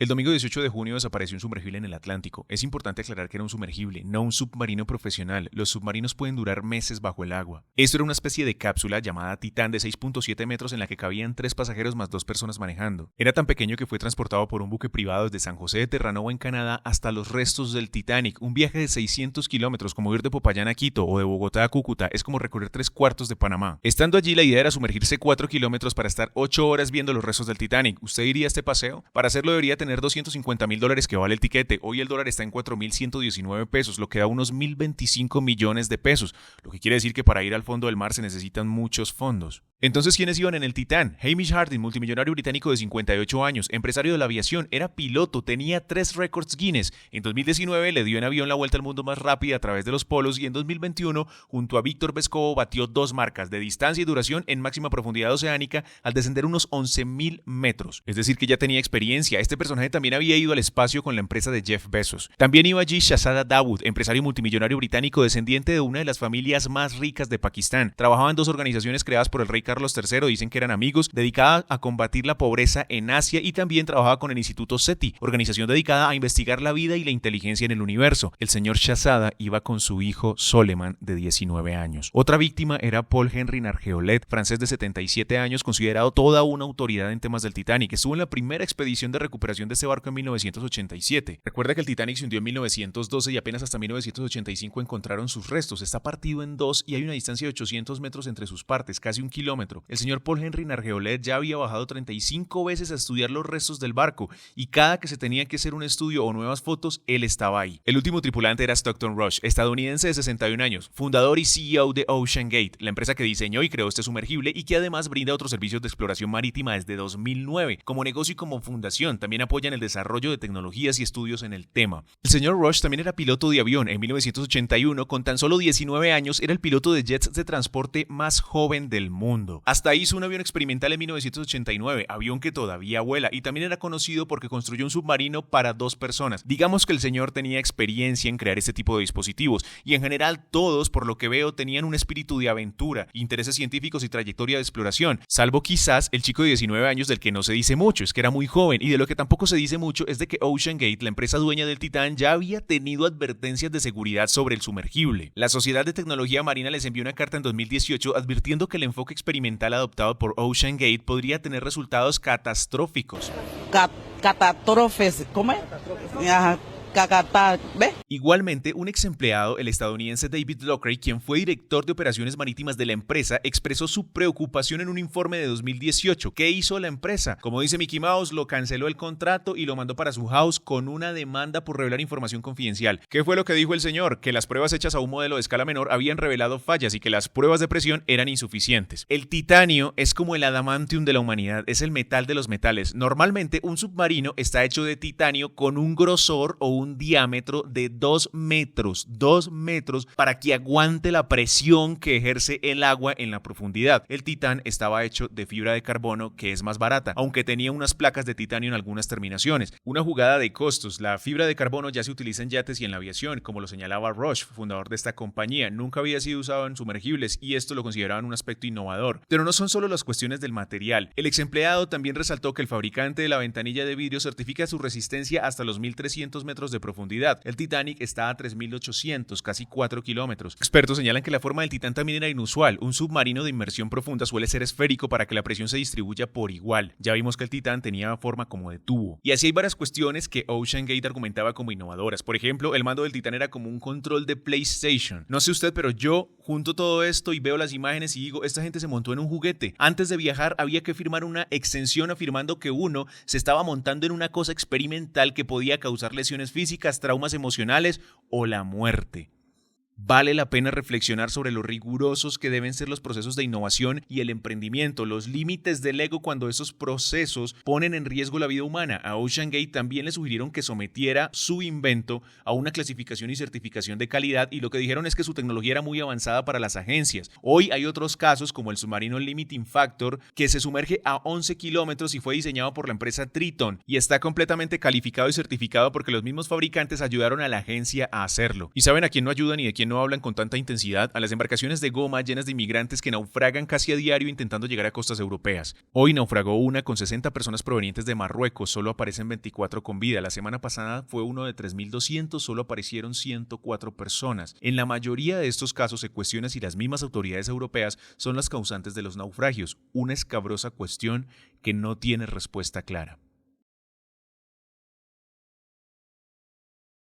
El domingo 18 de junio desapareció un sumergible en el Atlántico. Es importante aclarar que era un sumergible, no un submarino profesional. Los submarinos pueden durar meses bajo el agua. Esto era una especie de cápsula llamada Titán de 6.7 metros en la que cabían 3 pasajeros más 2 personas manejando. Era tan pequeño que fue transportado por un buque privado desde San José de Terranova en Canadá hasta los restos del Titanic. Un viaje de 600 kilómetros, como ir de Popayán a Quito o de Bogotá a Cúcuta, es como recorrer 3/4 de Panamá. Estando allí, la idea era sumergirse 4 kilómetros para estar 8 horas viendo los restos del Titanic. ¿Usted iría a este paseo? Para hacerlo debería tener $250,000 que vale el tiquete. Hoy el dólar está en 4.119 pesos, lo que da unos 1.025 millones de pesos, lo que quiere decir que para ir al fondo del mar se necesitan muchos fondos. Entonces, ¿quiénes iban en el Titán? Hamish Harding, multimillonario británico de 58 años, empresario de la aviación, era piloto, tenía 3 récords Guinness. En 2019 le dio en avión la vuelta al mundo más rápida a través de los polos y en 2021, junto a Víctor Vescovo, batió 2 marcas de distancia y duración en máxima profundidad oceánica al descender unos 11.000 metros. Es decir, que ya tenía experiencia. Este personaje también había ido al espacio con la empresa de Jeff Bezos. También iba allí Shahzada Dawood, empresario multimillonario británico descendiente de una de las familias más ricas de Pakistán. Trabajaba en 2 organizaciones creadas por el rey Carlos III, dicen que eran amigos, dedicada a combatir la pobreza en Asia, y también trabajaba con el Instituto SETI, organización dedicada a investigar la vida y la inteligencia en el universo. El señor Shahzada iba con su hijo Soleiman, de 19 años. Otra víctima era Paul Henry Nargeolet, francés de 77 años, considerado toda una autoridad en temas del Titanic. Estuvo en la primera expedición de recuperación de este barco en 1987. Recuerda que el Titanic se hundió en 1912 y apenas hasta 1985 encontraron sus restos. Está partido en 2 y hay una distancia de 800 metros entre sus partes, casi 1 kilómetro. El señor Paul Henry Nargeolet ya había bajado 35 veces a estudiar los restos del barco y cada que se tenía que hacer un estudio o nuevas fotos, él estaba ahí. El último tripulante era Stockton Rush, estadounidense de 61 años, fundador y CEO de OceanGate, la empresa que diseñó y creó este sumergible y que además brinda otros servicios de exploración marítima desde 2009. Como negocio y como fundación, también apoyan el desarrollo de tecnologías y estudios en el tema. El señor Rush también era piloto de avión. En 1981, con tan solo 19 años, era el piloto de jets de transporte más joven del mundo. Hasta hizo un avión experimental en 1989, avión que todavía vuela, y también era conocido porque construyó un submarino para 2 personas. Digamos que el señor tenía experiencia en crear este tipo de dispositivos, y en general todos, por lo que veo, tenían un espíritu de aventura, intereses científicos y trayectoria de exploración, salvo quizás el chico de 19 años del que no se dice mucho, es que era muy joven, y de lo que tampoco se dice mucho es de que OceanGate, la empresa dueña del Titán, ya había tenido advertencias de seguridad sobre el sumergible. La Sociedad de Tecnología Marina les envió una carta en 2018 advirtiendo que el enfoque experimental adoptado por OceanGate podría tener resultados catastróficos. Catástrofes, ¿cómo es? Ajá. ¿Ve? Igualmente, un ex empleado, el estadounidense David Lockray, quien fue director de operaciones marítimas de la empresa, expresó su preocupación en un informe de 2018. ¿Qué hizo la empresa? Como dice Mickey Mouse, lo canceló el contrato y lo mandó para su house con una demanda por revelar información confidencial. ¿Qué fue lo que dijo el señor? Que las pruebas hechas a un modelo de escala menor habían revelado fallas y que las pruebas de presión eran insuficientes. El titanio es como el adamantium de la humanidad, es el metal de los metales. Normalmente, un submarino está hecho de titanio con un grosor o un diámetro de 2 metros para que aguante la presión que ejerce el agua en la profundidad. El Titán estaba hecho de fibra de carbono, que es más barata, aunque tenía unas placas de titanio en algunas terminaciones. Una jugada de costos. La fibra de carbono ya se utiliza en yates y en la aviación, como lo señalaba Rush, fundador de esta compañía. Nunca había sido usado en sumergibles y esto lo consideraban un aspecto innovador. Pero no son solo las cuestiones del material. El ex empleado también resaltó que el fabricante de la ventanilla de vidrio certifica su resistencia hasta los 1.300 metros de profundidad. El Titanic está a 3.800, casi 4 kilómetros. Expertos señalan que la forma del Titán también era inusual. Un submarino de inmersión profunda suele ser esférico para que la presión se distribuya por igual. Ya vimos que el Titán tenía forma como de tubo. Y así hay varias cuestiones que OceanGate argumentaba como innovadoras. Por ejemplo, el mando del Titán era como un control de PlayStation. No sé usted, pero yo junto todo esto y veo las imágenes y digo, esta gente se montó en un juguete. Antes de viajar había que firmar una exención afirmando que uno se estaba montando en una cosa experimental que podía causar lesiones físicas, traumas emocionales o la muerte. Vale la pena reflexionar sobre lo rigurosos que deben ser los procesos de innovación y el emprendimiento, los límites del ego cuando esos procesos ponen en riesgo la vida humana. A OceanGate también le sugirieron que sometiera su invento a una clasificación y certificación de calidad y lo que dijeron es que su tecnología era muy avanzada para las agencias. Hoy hay otros casos como el submarino Limiting Factor que se sumerge a 11 kilómetros y fue diseñado por la empresa Triton y está completamente calificado y certificado porque los mismos fabricantes ayudaron a la agencia a hacerlo. ¿Y saben a quién no ayudan y de quién quien no hablan con tanta intensidad, a las embarcaciones de goma llenas de inmigrantes que naufragan casi a diario intentando llegar a costas europeas. Hoy naufragó una con 60 personas provenientes de Marruecos, solo aparecen 24 con vida. La semana pasada fue uno de 3.200, solo aparecieron 104 personas. En la mayoría de estos casos se cuestiona si las mismas autoridades europeas son las causantes de los naufragios, una escabrosa cuestión que no tiene respuesta clara.